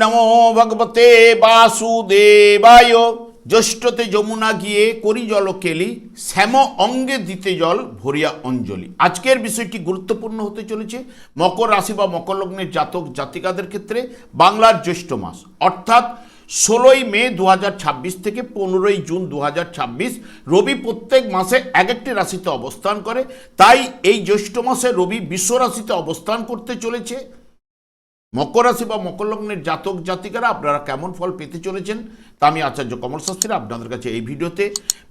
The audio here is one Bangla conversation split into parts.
নমো ভগবতে বাসুদেবায়। জ্যৈষ্ঠতে যমুনা গিয়ে করি জল কেলি, শ্যাম অঙ্গে দিতে জল ভরিয়া অঞ্জলি। আজকের বিষয়টি গুরুত্বপূর্ণ হতে চলেছে মকর রাশি বা মকর লগ্নের জাতক জাতিকাদের ক্ষেত্রে। বাংলার জ্যৈষ্ঠ মাস অর্থাৎ 16ই মে 2026 থেকে 15ই জুন 2026 রবি প্রত্যেক মাসে এক একটি রাশিতে অবস্থান করে। তাই এই জ্যৈষ্ঠ মাসে রবি বিশ্ব রাশিতে অবস্থান করতে চলেছে। মকর রাশি বা মকর লগ্নের জাতক জাতিকারা আপনারা কেমন ফল পেতে চলেছেন তা আমি আচার্য কমল শাস্ত্রী আপনাদের কাছে এই ভিডিওতে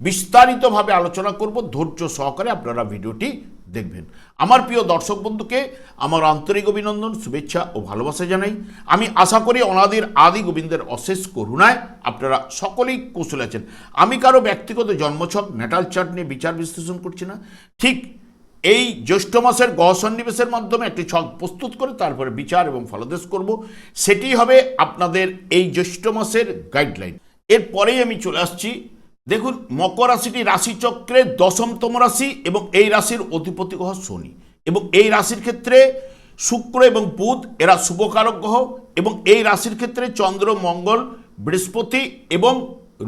বিস্তারিতভাবে আলোচনা করব। ধৈর্য সহকারে আপনারা ভিডিওটি দেখবেন। আমার প্রিয় দর্শক বন্ধুকে আমার আন্তরিক অভিনন্দন, শুভেচ্ছা ও ভালোবাসা জানাই। আমি আশা করি অনাদির আদি গোবিন্দের অশেষ করুণায় আপনারা সকলেই কুশল আছেন। আমি কারো ব্যক্তিগত জন্মছক ন্যাটাল চার্ট নিয়ে বিচার বিশ্লেষণ করছি না। ঠিক এই জ্যৈষ্ঠ মাসের গ্রহ সন্নিবেশের মাধ্যমে একটি ছক প্রস্তুত করে তারপরে বিচার এবং ফলাদেশ করব। সেটি হবে আপনাদের এই জ্যৈষ্ঠ মাসের গাইডলাইন। এরপরেই আমি চলে আসছি। দেখুন, মকর রাশিটি রাশিচক্রের 10তম রাশি এবং এই রাশির অধিপতি গ্রহ শনি, এবং এই রাশির ক্ষেত্রে শুক্র এবং বুধ এরা শুভকারক গ্রহ, এবং এই রাশির ক্ষেত্রে চন্দ্র, মঙ্গল, বৃহস্পতি এবং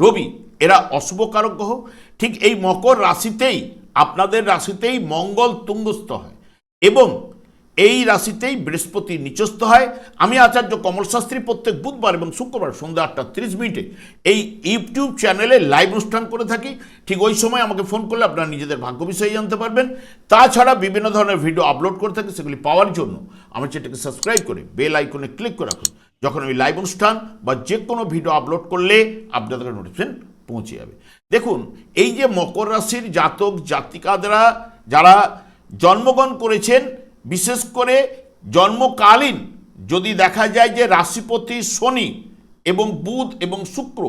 রবি এরা অশুভকারক গ্রহ। ঠিক এই মকর রাশিতেই আপনাদের রাশিতেই মঙ্গল তুঙ্গস্থ হয় এবং এই রাশিতেই বৃহস্পতি নিচস্থ হয়। আমি আচার্য কমল শাস্ত্রী প্রত্যেক বুধবার এবং শুক্রবার সন্ধ্যা 8:30 এই ইউটিউব চ্যানেলে লাইভ অনুষ্ঠান করে থাকি। ঠিক ওই সময় আমাকে ফোন করলে আপনারা নিজেদের ভাগ্য বিষয়ে জানতে পারবেন। তাছাড়া বিভিন্ন ধরনের ভিডিও আপলোড করে থাকি, সেগুলি পাওয়ার জন্য আমার চ্যানেলকে সাবস্ক্রাইব করে বেল আইকনে ক্লিক করে রাখুন। যখন আমি লাইভ অনুষ্ঠান বা যে কোনো ভিডিও আপলোড করলে আপনাদের নোটিফিকেশন পৌঁছে যাবে। দেখুন, এই যে মকর রাশির জাতক জাতিকারা যারা জন্মগ্রহণ করেছেন, বিশেষ করে জন্মকালীন যদি দেখা যায় যে রাশিপতি শনি এবং বুধ এবং শুক্র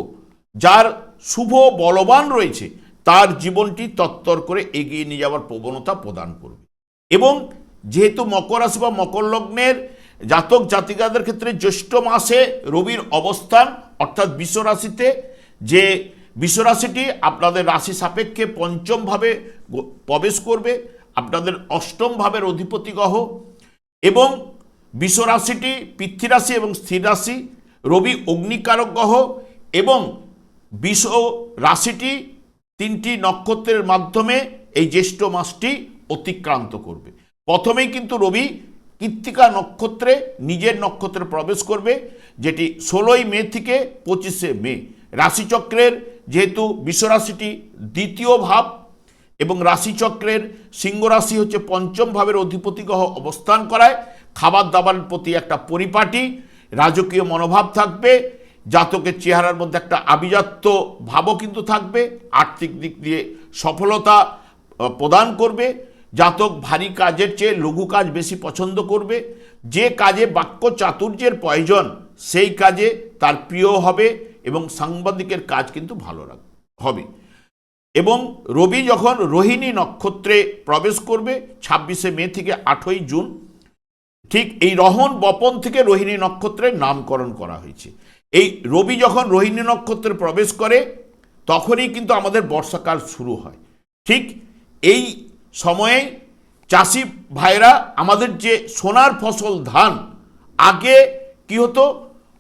যার শুভ বলবান রয়েছে, তার জীবনটি তত্তর করে এগিয়ে নিয়ে যাওয়ার প্রবণতা প্রদান করবে। এবং যেহেতু মকর রাশি বা মকর লগ্নের জাতক জাতিকাদের ক্ষেত্রে জ্যৈষ্ঠ মাসে রবির অবস্থান অর্থাৎ বৃষ রাশিতে, যে বৃষ রাশিটি আপনাদের রাশি সাপেক্ষে পঞ্চম ভাবে প্রবেশ করবে, আপনাদের অষ্টম ভাবের অধিপতি গ্রহ, এবং বৃষ রাশিটি পৃথ্বী এবং স্থির রাশি, রবি অগ্নিকারক গ্রহ, এবং বৃষ রাশিটি 3টি নক্ষত্রের মাধ্যমে এই জ্যৈষ্ঠ মাসটি অতিক্রান্ত করবে। প্রথমেই কিন্তু রবি কৃত্তিকা নক্ষত্রে নিজের নক্ষত্রে প্রবেশ করবে, যেটি 16ই মে থেকে 25শে মে। রাশিচক্রের যেহেতু বৃষ রাশিটি দ্বিতীয় ভাব এবং রাশিচক্রের সিংহ রাশি হচ্ছে পঞ্চম ভাবের অধিপতি গ্রহ অবস্থান করায়, খাবার দাবারের প্রতি একটা পরিপাটি রাজকীয় মনোভাব থাকবে। জাতকের চেহারার মধ্যে একটা আভিজাত্য ভাবও কিন্তু থাকবে। আর্থিক দিক দিয়ে সফলতা প্রদান করবে। জাতক ভারী কাজের চেয়ে লঘু কাজ বেশি পছন্দ করবে। যে কাজে বাক্য চাতুর্যের প্রয়োজন সেই কাজে তার প্রিয় হবে এবং সাংবাদিকের কাজ কিন্তু ভালো হবে। এবং রবি যখন রোহিণী নক্ষত্রে প্রবেশ করবে 26শে মে থেকে 8ই জুন, ঠিক এই রহন বপন থেকে রোহিণী নক্ষত্রের নামকরণ করা হয়েছে। এই রবি যখন রোহিণী নক্ষত্রে প্রবেশ করে তখনই কিন্তু আমাদের বর্ষাকাল শুরু হয়। ঠিক এই সময়ে চাষি ভাইরা আমাদের যে সোনার ফসল ধান আগে কি হতো,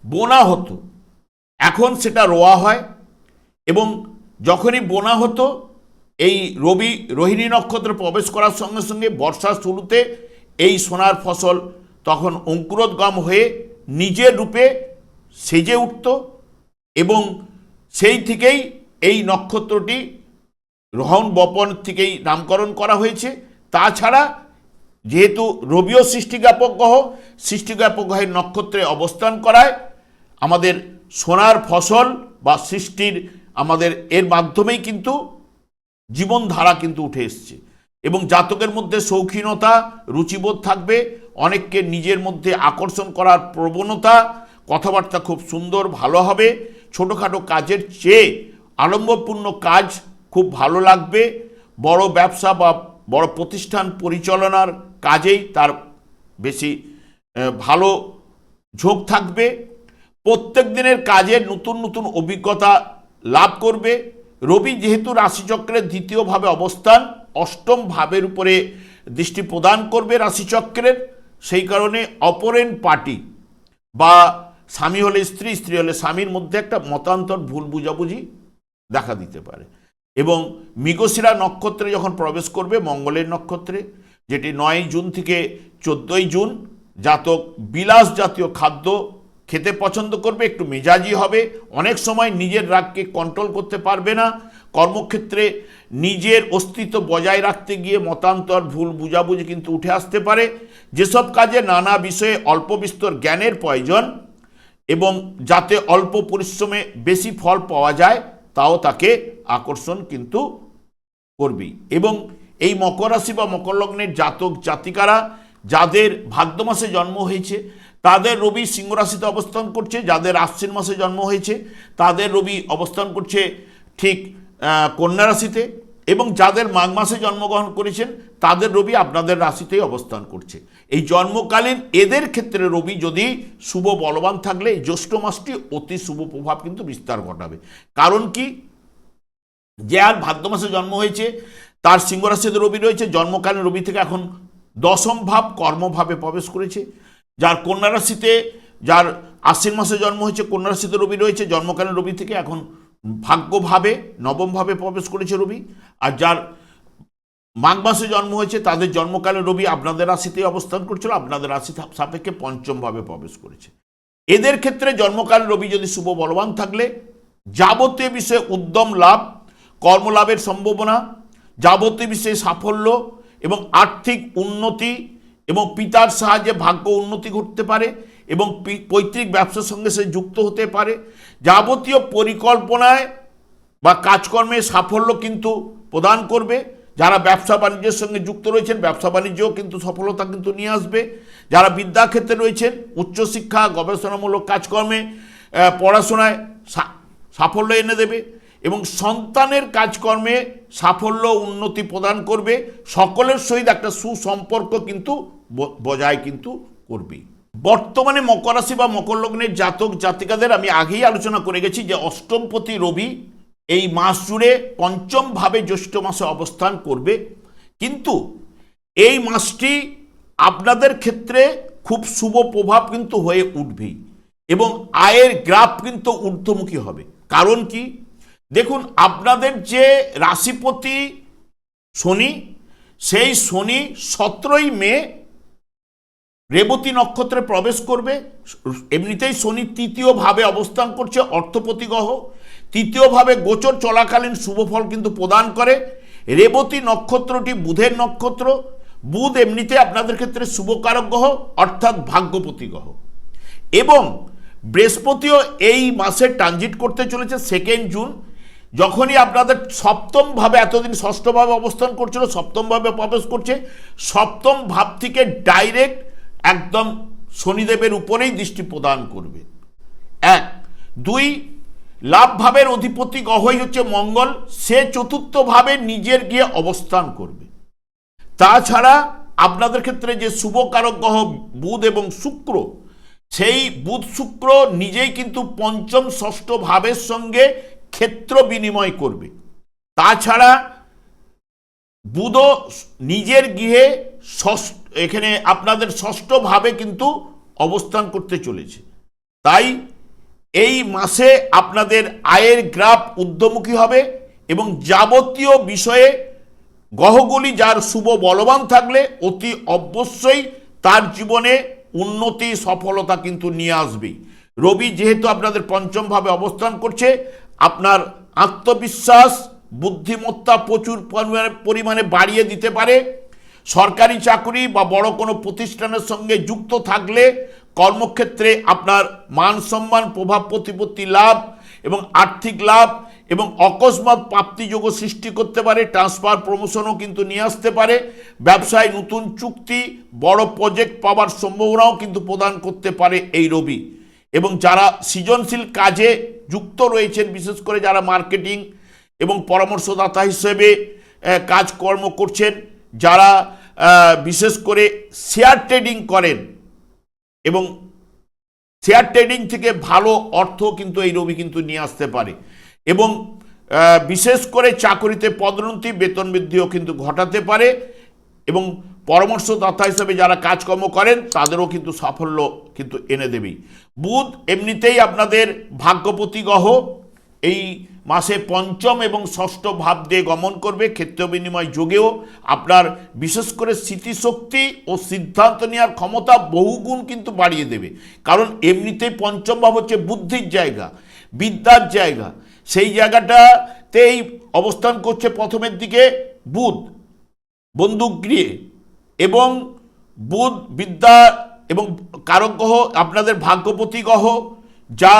বোনা হতো, এখন সেটা রোয়া হয়। এবং যখনই বোনা হতো, এই রবি রোহিণী নক্ষত্রে প্রবেশ করার সঙ্গে সঙ্গে বর্ষার শুরুতে এই সোনার ফসল তখন অঙ্কুরোদ্গম হয়ে নিজের রূপে সেজে উঠত, এবং সেই থেকেই এই নক্ষত্রটি রহন বপন থেকেই নামকরণ করা হয়েছে। তাছাড়া যেহেতু রবিও সৃষ্টিজ্ঞাপক গ্রহ, সৃষ্টিজ্ঞাপক গ্রহের নক্ষত্রে অবস্থান করায় আমাদের সোনার ফসল বা সৃষ্টির আমাদের এর মাধ্যমেই কিন্তু জীবনধারা কিন্তু উঠে এসছে। এবং জাতকের মধ্যে শৌখিনতা, রুচিবোধ থাকবে, অনেককে নিজের মধ্যে আকর্ষণ করার প্রবণতা, কথাবার্তা খুব সুন্দর ভালো হবে। ছোটোখাটো কাজের চেয়ে আড়ম্বরপূর্ণ কাজ খুব ভালো লাগবে। বড় ব্যবসা বা বড় প্রতিষ্ঠান পরিচালনার কাজেই তার বেশি ভালো ঝোঁক থাকবে। প্রত্যেক দিনের কাজে নতুন নতুন অভিজ্ঞতা লাভ করবে। রবি যেহেতু রাশিচক্রের দ্বিতীয়ভাবে অবস্থান, অষ্টম ভাবের উপরে দৃষ্টি প্রদান করবে রাশিচক্রের, সেই কারণে অপরেন্ট পার্টি বা স্বামী হলে স্ত্রী, স্ত্রী হলে স্বামীর মধ্যে একটা মতান্তর, ভুল বুঝাবুঝি দেখা দিতে পারে। এবং মৃগশিরা নক্ষত্রে যখন প্রবেশ করবে মঙ্গলের নক্ষত্রে, যেটি 9 জুন থেকে 14 জুন, জাতক বিলাস জাতীয় খাদ্য খেতে পছন্দ করবে, একটু মেজাজি হবে, অনেক সময় নিজের রাগকে কন্ট্রোল করতে পারবে না, কর্মক্ষেত্রে নিজের অস্তিত্ব বজায় রাখতে গিয়ে মতান্তর, ভুল বুঝাবুঝি কিন্তু উঠে আসতে পারে। যেসব কাজে নানা বিষয়ে অল্প বিস্তর জ্ঞানের প্রয়োজন এবং যাতে অল্প পরিশ্রমে বেশি ফল পাওয়া যায়, তাও তাকে আকর্ষণ কিন্তু করবেই। এবং এই মকর রাশি বা মকর লগ্নের জাতক জাতিকারা যাদের ভাদ্র মাসে জন্ম হয়েছে তাদের রবি সিংহ রাশিতে অবস্থান করছে, যাদের আশ্বিন মাসে জন্ম হয়েছে তাদের রবি অবস্থান করছে ঠিক কন্যা রাশিতে, এবং যাদের মাঘ মাসে জন্মগ্রহণ করেছেন তাদের রবি আপনাদের রাশিতেই অবস্থান করছে। এই জন্মকালীন এদের ক্ষেত্রে রবি যদি শুভ বলবান থাকলে এই জ্যৈষ্ঠ মাসটি অতি শুভ প্রভাব কিন্তু বিস্তার ঘটাবে। কারণ কি, যে আর ভাদ্র মাসে জন্ম হয়েছে তার সিংহ রাশিতে রবি রয়েছে, জন্মকালীন রবি থেকে এখন দশম ভাব কর্মভাবে প্রবেশ করেছে। যার কন্যা রাশিতে, যার আশ্বিন মাসে জন্ম হয়েছে কন্যা রাশিতে রবি রয়েছে, জন্মকালীন রবি থেকে এখন ভাগ্যভাবে নবমভাবে প্রবেশ করেছে রবি। আর যার মাঘ মাসে জন্ম হয়েছে তাদের জন্মকালীন রবি আপনাদের রাশিতেই অবস্থান করছিল, আপনাদের রাশি সাপেক্ষে পঞ্চমভাবে প্রবেশ করেছে। এদের ক্ষেত্রে জন্মকালীন রবি যদি শুভ বলবান থাকলে যাবতীয় বিষয়ে উদ্যম লাভ, কর্মলাভের সম্ভাবনা, যাবতীয় বিষয়ে সাফল্য এবং আর্থিক উন্নতি এবং পিতার সাহায্যে ভাগ্য উন্নতি ঘটতে পারে এবং পৈতৃক ব্যবসার সঙ্গে সে যুক্ত হতে পারে। যাবতীয় পরিকল্পনায় বা কাজকর্মে সাফল্য কিন্তু প্রদান করবে। যারা ব্যবসা বাণিজ্যের সঙ্গে যুক্ত রয়েছেন ব্যবসা বাণিজ্যও কিন্তু সফলতা কিন্তু নিয়ে আসবে। যারা বিদ্যাক্ষেত্রে রয়েছেন উচ্চশিক্ষা, গবেষণামূলক কাজকর্মে, পড়াশোনায় সাফল্য এনে দেবে এবং সন্তানের কাজকর্মে সাফল্য উন্নতি প্রদান করবে। সকলের সহিত একটা সুসম্পর্ক কিন্তু বজায় কিন্তু করবে। বর্তমানে মকর রাশি বা মকর লগ্নের জাতক জাতিকাদের আমি আগেই আলোচনা করে গেছি যে অষ্টমপতি রবি এই মাস জুড়ে পঞ্চমভাবে জ্যৈষ্ঠ মাসে অবস্থান করবে, কিন্তু এই মাসটি আপনাদের ক্ষেত্রে খুব শুভ প্রভাব কিন্তু হয়ে উঠবেই এবং আয়ের গ্রাফ কিন্তু ঊর্ধ্বমুখী হবে। কারণ কি, দেখুন আপনাদের যে রাশিপতি শনি, সেই শনি 17ই মে রেবতী নক্ষত্রে প্রবেশ করবে। এমনিতেই শনি তৃতীয় ভাবে অবস্থান করছে, অর্থপতি গ্রহ, তৃতীয় ভাবে গোচর চলাকালীন শুভ ফল কিন্তু প্রদান করে। রেবতী নক্ষত্রটি বুধের নক্ষত্র, বুধ এমনিতে আপনাদের ক্ষেত্রে শুভকারক গ্রহ অর্থাৎ ভাগ্যপতি গ্রহ, এবং বৃহস্পতিও এই মাসে ট্রানজিট করতে চলেছে 2 জুন। যখনই আপনাদের সপ্তম ভাবে, এতদিন ষষ্ঠ ভাবে অবস্থান করছিল, সপ্তম ভাবে প্রবেশ করছে, সপ্তম ভাব থেকে ডাইরেক্ট একদম শনিদেবের উপরেই দৃষ্টি প্রদান করবে। 1, 2 লাভ ভাবের অধিপতি গ্রহই হচ্ছে মঙ্গল, সে চতুর্থ ভাবে নিজের গিয়ে অবস্থান করবে। তাছাড়া আপনাদের ক্ষেত্রে যে শুভকারক গ্রহ বুধ এবং শুক্র, সেই বুধ শুক্র নিজেই কিন্তু পঞ্চম ষষ্ঠ ভাবের সঙ্গে ক্ষেত্র বিনিময় করবে। তাছাড়া বুধও নিজের গৃহে এখানে আপনাদের ষষ্ঠ ভাবে কিন্তু অবস্থান করতে চলেছে। তাই এই মাসে আপনাদের আয়ের গ্রাফ ঊর্ধ্বমুখী হবে এবং যাবতীয় বিষয়ে গ্রহগুলি যার শুভ বলবান থাকলে অতি অবশ্যই তার জীবনে উন্নতি সফলতা কিন্তু নিয়ে আসবেই। রবি যেহেতু আপনাদের পঞ্চম ভাবে অবস্থান করছে, আপনার আত্মবিশ্বাস বুদ্ধিমত্তা প্রচুর পরিমাণে বাড়িয়ে দিতে পারে। সরকারি চাকরি বা বড় কোনো প্রতিষ্ঠানের সঙ্গে যুক্ত থাকলে কর্মক্ষেত্রে আপনার মান সম্মান, প্রভাব প্রতিপত্তি লাভ এবং আর্থিক লাভ এবং অকস্মাৎ প্রাপ্তিযোগ্য সৃষ্টি করতে পারে। ট্রান্সফার প্রমোশনও কিন্তু নিয়ে আসতে পারে। ব্যবসায় নতুন চুক্তি, বড় প্রজেক্ট পাওয়ার সম্ভাবনাও কিন্তু প্রদান করতে পারে এই রবি। এবং যারা সৃজনশীল কাজে যুক্ত রয়েছেন, বিশেষ করে যারা মার্কেটিং এবং পরামর্শদাতা হিসেবে কাজকর্ম করছেন, যারা বিশেষ করে শেয়ার ট্রেডিং করেন এবং শেয়ার ট্রেডিং থেকে ভালো অর্থ কিন্তু এই রবি কিন্তু নিয়ে আসতে পারে এবং বিশেষ করে চাকরিতে পদোন্নতি, বেতন বৃদ্ধিও কিন্তু ঘটাতে পারে এবং পরামর্শদাতা হিসেবে যারা কাজকর্ম করেন তাদেরও কিন্তু সাফল্য কিন্তু এনে দেবেই। বুধ এমনিতেই আপনাদের ভাগ্যপতি গ্রহ, এই মাসে পঞ্চম এবং ষষ্ঠ ভাব দিয়ে গমন করবে। ক্ষেত্র বিনিময় যোগেও আপনার বিশেষ করে স্মৃতিশক্তি ও সিদ্ধান্ত নেওয়ার ক্ষমতা বহুগুণ কিন্তু বাড়িয়ে দেবে। কারণ এমনিতেই পঞ্চম ভাব হচ্ছে বুদ্ধির জায়গা, বিদ্যার জায়গা। সেই জায়গাটাতেই অবস্থান করছে প্রথমের দিকে বুধ বন্দুক গৃহে, এবং বুধ বিদ্যা এবং কারক গ্রহ, আপনাদের ভাগ্যপতি গ্রহ, যা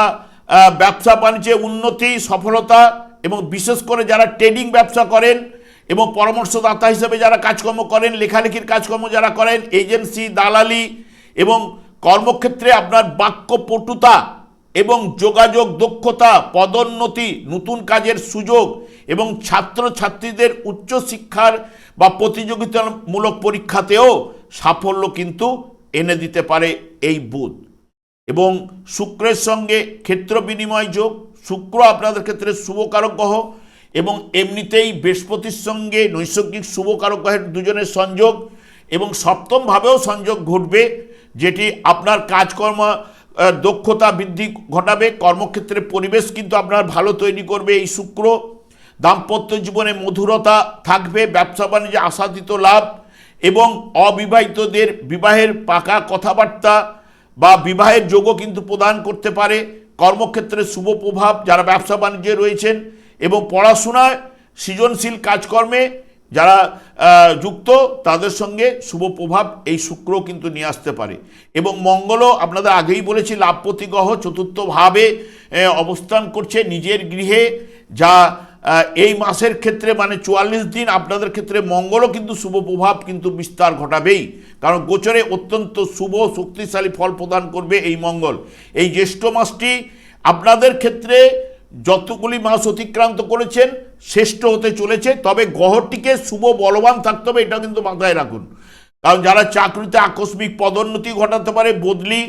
ব্যবসা বাণিজ্যে উন্নতি, সফলতা, এবং বিশেষ করে যারা ট্রেডিং ব্যবসা করেন এবং পরামর্শদাতা হিসেবে যারা কাজকর্ম করেন, লেখালেখির কাজকর্ম যারা করেন, এজেন্সি, দালালি এবং কর্মক্ষেত্রে আপনার বাক্যপটুতা এবং যোগাযোগ দক্ষতা, পদোন্নতি, নতুন কাজের সুযোগ এবং ছাত্রছাত্রীদের উচ্চশিক্ষার বা প্রতিযোগিতামূলক পরীক্ষাতেও সাফল্য কিন্তু এনে দিতে পারে এই বুধ। এবং শুক্রের সঙ্গে ক্ষেত্র বিনিময় যোগ, শুক্র আপনাদের ক্ষেত্রে শুভকারক গ্রহ, এবং এমনিতেই বৃহস্পতির সঙ্গে নৈসর্গিক শুভকারক গ্রহের দুজনের সংযোগ, এবং সপ্তম ভাবেও সংযোগ ঘটবে, যেটি আপনার কাজকর্ম দক্ষতা বৃদ্ধি ঘটাবে। কর্মক্ষেত্রে পরিবেশ কিন্তু আপনার ভালো তৈরি করবে এই শুক্র। দাম্পত্য জীবনে মধুরতা থাকবে, ব্যবসা বাণিজ্যে আশাতীত লাভ, এবং অবিবাহিতদের বিবাহের পাকা কথাবার্তা বা বিবাহের যোগও কিন্তু প্রদান করতে পারে। কর্মক্ষেত্রে শুভ প্রভাব যারা ব্যবসা বাণিজ্যে রয়েছেন এবং পড়াশোনায় সৃজনশীল কাজকর্মে যারা যুক্ত, তাদের সঙ্গে শুভ প্রভাব এই শুক্র কিন্তু নিয়ে আসতে পারে। এবং মঙ্গলও আপনাদের আগেই বলেছি লাভপতি গ্রহ চতুর্থভাবে অবস্থান করছে নিজের গৃহে, যা এই মাসের ক্ষেত্রে মানে 44 দিন আপনাদের ক্ষেত্রে মঙ্গলও কিন্তু শুভ প্রভাব কিন্তু বিস্তার ঘটাবেই। কারণ গোচরে অত্যন্ত শুভ শক্তিশালী ফল প্রদান করবে এই মঙ্গল। এই জ্যৈষ্ঠ মাসটি আপনাদের ক্ষেত্রে যতগুলি মাস অতিক্রান্ত করেছেন শ্রেষ্ঠ হতে চলেছে। তবে গ্রহটিকে শুভ বলবান থাকতে হবে, এটা কিন্তু মাথায় রাখুন। কারণ যারা চাকরিতে আকস্মিক পদোন্নতি ঘটাতে পারে, বদলি,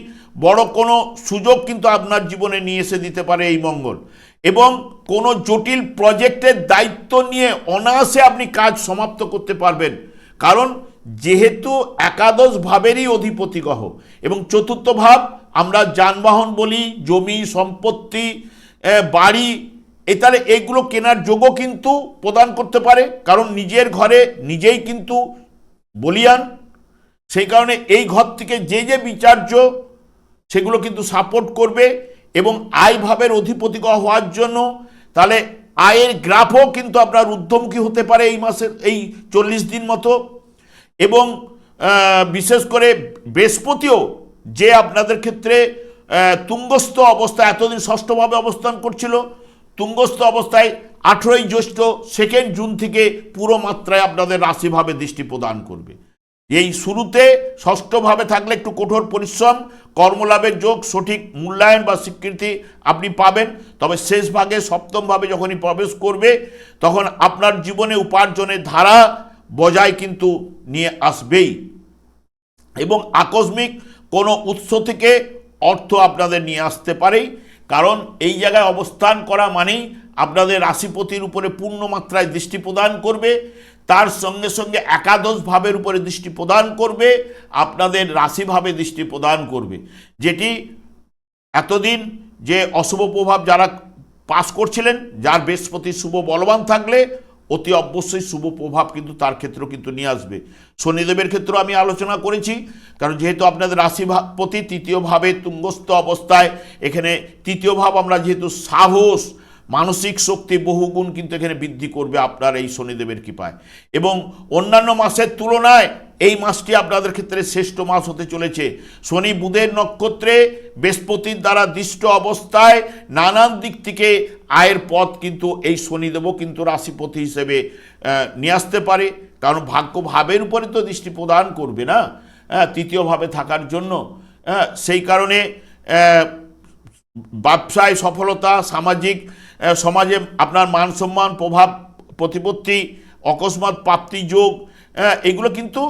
বড় কোনো সুযোগ কিন্তু আপনার জীবনে নিয়ে এসে দিতে পারে এই মঙ্গল। এবং কোনো জটিল প্রজেক্টের দায়িত্ব নিয়ে অনায়াসে আপনি কাজ সমাপ্ত করতে পারবেন। কারণ যেহেতু একাদশ ভাবেরই অধিপতি গ্রহ এবং চতুর্থ ভাব আমরা যানবাহন বলি, জমি সম্পত্তি, বাড়ি, তাহলে এগুলো কেনার যোগও কিন্তু প্রদান করতে পারে। কারণ নিজের ঘরে নিজেই কিন্তু বলিয়ান, সেই কারণে এই ঘর থেকে যে যে বিচার্য সেগুলো কিন্তু সাপোর্ট করবে। এবং আয় ভাবের অধিপতি হওয়ার জন্য তাহলে আয়ের গ্রাফও কিন্তু আপনার ঊর্ধ্বমুখী হতে পারে এই মাসের এই 40 দিন মতো। এবং বিশেষ করে বৃহস্পতিও যে আপনাদের ক্ষেত্রে তুঙ্গস্থ অবস্থায় এতদিন ষষ্ঠভাবে অবস্থান করছিল, তুঙ্গস্থ অবস্থায় 18ই জ্যৈষ্ঠ 2 জুন থেকে পুরো মাত্রায় আপনাদের রাশিভাবে দৃষ্টি প্রদান করবে। এই শুরুতে ষষ্ঠভাবে থাকলে একটু কঠোর পরিশ্রম, কর্মলাভের যোগ, সঠিক মূল্যায়ন বা স্বীকৃতি আপনি পাবেন। তবে শেষ ভাগে সপ্তমভাবে যখনই প্রবেশ করবে তখন আপনার জীবনে উপার্জনের ধারা বজায় কিন্তু নিয়ে আসবেই। এবং আকস্মিক কোনো উৎস থেকে অর্থ আপনাদের নিয়ে আসতে পারেই। কারণ এই জায়গায় অবস্থান করা মানেই আপনাদের রাশিপতির উপরে পূর্ণ মাত্রায় দৃষ্টি প্রদান করবে, তার সঙ্গে সঙ্গে একাদশ ভাবের উপরে দৃষ্টি প্রদান করবে, আপনাদের রাশিভাবে দৃষ্টি প্রদান করবে। যেটি এতদিন যে অশুভ প্রভাব যারা পাস করছিলেন, যার বৃহস্পতি শুভ বলবান থাকলে অতি অবশ্যই শুভ প্রভাব কিন্তু তার ক্ষেত্রেও কিন্তু নিয়ে আসবে। শনিদেবের ক্ষেত্রেও আমি আলোচনা করেছি, কারণ যেহেতু আপনাদের রাশিপতি তৃতীয় ভাবে তুঙ্গস্থ অবস্থায়, এখানে তৃতীয় ভাব আমরা যেহেতু সাহস, মানসিক শক্তি বহুগুণ কিন্তু এখানে বৃদ্ধি করবে আপনার এই শনিদেবের কৃপায়। এবং অন্যান্য মাসের তুলনায় এই মাসটি আপনাদের ক্ষেত্রে শ্রেষ্ঠ মাস হতে চলেছে। শনি বুধের নক্ষত্রে বৃহস্পতির দ্বারা দৃষ্ট অবস্থায় নানান দিক থেকে আয়ের পথ কিন্তু এই শনিদেবও কিন্তু রাশিপতি হিসেবে নিয়ে আসতে পারে। কারণ ভাগ্য ভাবের উপরে তো দৃষ্টি প্রদান করবে না, তৃতীয় ভাবে থাকার জন্য। সেই কারণে ব্যবসায় সফলতা, সামাজিক সমাজে আপনার মান সম্মান, প্রভাব প্রতিপত্তি, অকস্মাৎ প্রাপ্তি যোগ, এগুলো কিন্তু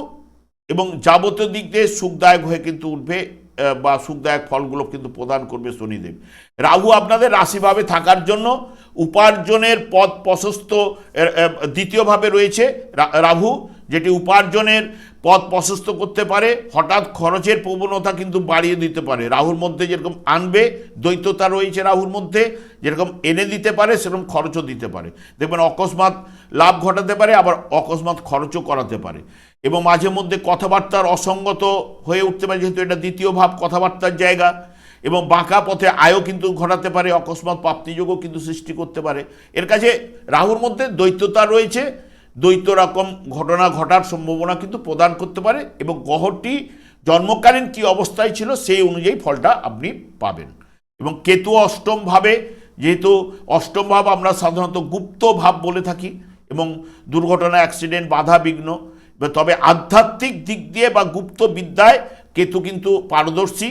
এবং যাবতীয় দিক দিয়ে সুখদায়ক হয়ে কিন্তু উঠবে বা সুখদায়ক ফলগুলো কিন্তু প্রদান করবে শনিদেব। রাহু আপনাদের রাশিভাবে থাকার জন্য উপার্জনের পথ প্রশস্ত, দ্বিতীয়ভাবে রয়েছে রাহু, যেটি উপার্জনের পথ প্রশস্ত করতে পারে, হঠাৎ খরচের প্রবণতা কিন্তু বাড়িয়ে দিতে পারে। রাহুর মধ্যে যেরকম আনবে, দ্বৈততা রয়েছে রাহুর মধ্যে, যেরকম এনে দিতে পারে সেরকম খরচও দিতে পারে। দেখবেন অকস্মাৎ লাভ ঘটাতে পারে, আবার অকস্মাৎ খরচও করাতে পারে। এবং মাঝে মধ্যে কথাবার্তার অসঙ্গত হয়ে উঠতে পারে, যেহেতু এটা দ্বিতীয় ভাব, কথাবার্তার জায়গা। এবং বাঁকা পথে আয়ও কিন্তু ঘটাতে পারে, অকস্মাৎ প্রাপ্তিযোগও কিন্তু সৃষ্টি করতে পারে। এর কাছে রাহুর মধ্যে দ্বৈততা রয়েছে, দ্বৈত রকম ঘটনা ঘটার সম্ভাবনা কিন্তু প্রদান করতে পারে। এবং গ্রহটি জন্মকালীন কি অবস্থায় ছিল সেই অনুযায়ী ফলটা আপনি পাবেন। এবং কেতু অষ্টম ভাবে, যেহেতু অষ্টম ভাব আমরা সাধারণত গুপ্ত ভাব বলে থাকি, এবং দুর্ঘটনা, অ্যাক্সিডেন্ট, বাধা বিঘ্ন, তবে আধ্যাত্মিক দিক দিয়ে বা গুপ্ত বিদ্যায় কেতু কিন্তু পারদর্শী।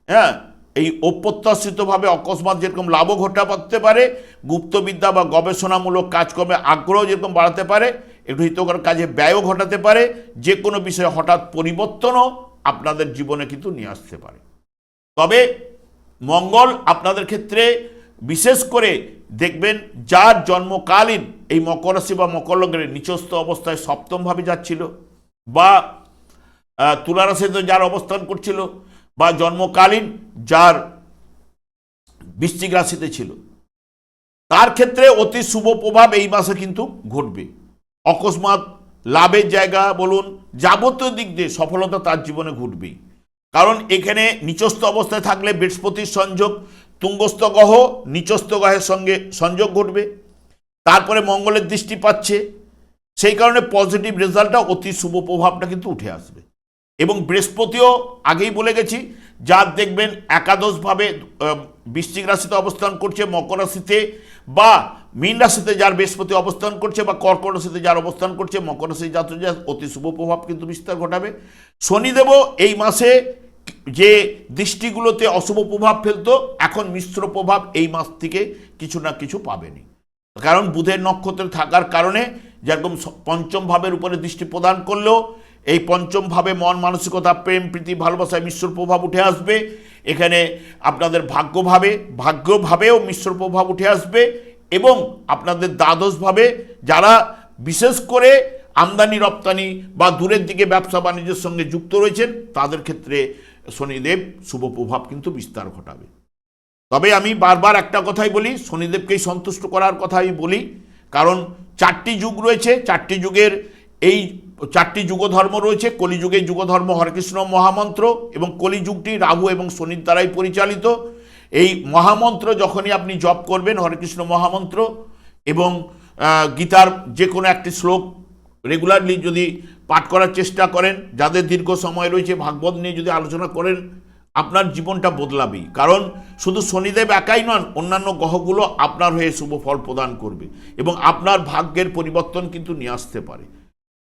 হ্যাঁ, এই অপ্রত্যাশিতভাবে অকস্মাৎ যেরকম লাভও ঘটাতে পারে, গুপ্তবিদ্যা বা গবেষণামূলক কাজকর্মে আগ্রহ যেরকম বাড়াতে পারে, একটু হিতকর কাজে ব্যয়ও ঘটাতে পারে, যে কোনো বিষয়ে হঠাৎ পরিবর্তনও আপনাদের জীবনে কিন্তু নিয়ে আসতে পারে। তবে মঙ্গল আপনাদের ক্ষেত্রে বিশেষ করে দেখবেন, যার জন্মকালীন এই মকর রাশি বা মকর লগ্নের নিচস্থ অবস্থায় সপ্তমভাবে যাচ্ছিল, বা তুলা রাশিতে যার অবস্থান করছিল, বা জন্মকালীন যার বৃশ্চিক রাশিতে ছিল, তার ক্ষেত্রে অতি শুভ প্রভাব এই মাসে কিন্তু ঘটবে। অকস্মাৎ লাভের জায়গা বলুন, যাবতীয় দিক দিয়ে সফলতা তার জীবনে ঘটবেই। কারণ এখানে নিচস্থ অবস্থায় থাকলে বৃহস্পতির সংযোগ, তুঙ্গস্থ গ্রহ নিচস্থ গ্রহের সঙ্গে সংযোগ ঘটবে, তারপরে মঙ্গলের দৃষ্টি পাচ্ছে, সেই কারণে পজিটিভ রেজাল্টটা, অতি শুভ প্রভাবটা কিন্তু উঠে আসবে। এবং বৃহস্পতিও আগেই বলে গেছি, যার দেখবেন একাদশভাবে বৃশ্চিক রাশিতে অবস্থান করছে, মকর রাশিতে বা মীন রাশিতে যার বৃহস্পতি অবস্থান করছে, বা কর্কট রাশিতে যার অবস্থান করছে, মকর রাশি জাতক অতি শুভ প্রভাব কিন্তু বিস্তার ঘটাবে। শনিদেবও এই মাসে যে দৃষ্টিগুলোতে অশুভ প্রভাব ফেলতো, এখন মিশ্র প্রভাব এই মাস থেকে কিছু না কিছু পাবেনি। কারণ বুধের নক্ষত্রে থাকার কারণে যেরকম পঞ্চম ভাবের উপরে দৃষ্টি প্রদান করলেও, এই পঞ্চম ভাবে মন মানসিকতা, প্রেম, প্রীতি, ভালোবাসায় মিশ্র প্রভাব উঠে আসবে। এখানে আপনাদের ভাগ্যভাবেও মিশ্র প্রভাব উঠে আসবে। এবং আপনাদের দ্বাদশভাবে যারা বিশেষ করে আমদানি রপ্তানি বা দূরের দিকে ব্যবসা বাণিজ্যের সঙ্গে যুক্ত রয়েছেন, তাদের ক্ষেত্রে শনিদেব শুভ প্রভাব কিন্তু বিস্তার ঘটাবে। তবে আমি বারবার একটা কথাই বলি, শনিদেবকেই সন্তুষ্ট করার কথাই বলি। কারণ 4টি যুগ রয়েছে, 4টি যুগের এই 4টি যুগধর্ম রয়েছে। কলিযুগে যুগধর্ম হরেকৃষ্ণ মহামন্ত্র, এবং কলিযুগটি রাহু এবং শনির দ্বারাই পরিচালিত। এই মহামন্ত্র যখনই আপনি জপ করবেন, হরেকৃষ্ণ মহামন্ত্র, এবং গীতার যে কোনো একটি শ্লোক রেগুলারলি যদি পাঠ করার চেষ্টা করেন, যাদের দীর্ঘ সময় রয়েছে ভাগবত নিয়ে যদি আলোচনা করেন, আপনার জীবনটা বদলাবেই। কারণ শুধু শনিদেব একাই নন, অন্যান্য গ্রহগুলো আপনার হয়ে শুভ ফল প্রদান করবে, এবং আপনার ভাগ্যের পরিবর্তন কিন্তু নিয়ে আসতে পারে।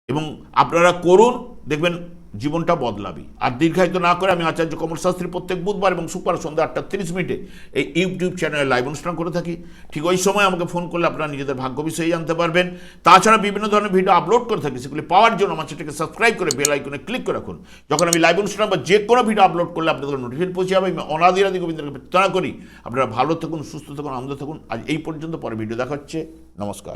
এবং আপনারা করুন, দেখবেন জীবনটা বদলাবি। আর দীর্ঘায়িত না করে, আমি আচার্য কমল শাস্ত্রী প্রত্যেক বুধবার এবং শুক্রবার সন্ধ্যা 8:30 এই ইউটিউব চ্যানেলে লাইভ অনুষ্ঠান করে থাকি। ঠিক ওই সময় আমাকে ফোন করলে আপনারা নিজেদের ভাগ্য বিষয়ে জানতে পারবেন। তাছাড়া বিভিন্ন ধরনের ভিডিও আপলোড করে থাকি, সেগুলি পাওয়ার জন্য আমার চ্যানেলকে সাবস্ক্রাইব করে বেল আইকনে ক্লিক করে রাখুন। যখন আমি লাইভ অনুষ্ঠান বা যে কোনো ভিডিও আপলোড করলে আপনাদের নোটিফিকেশন পৌঁছে যাবে। আমি অনাদিরাদি গোবিন্দের প্রার্থনা করি আপনারা ভালো থাকুন, সুস্থ থাকুন, আনন্দ থাকুন। আজ এই পর্যন্ত, পরে ভিডিও দেখা হচ্ছে। নমস্কার।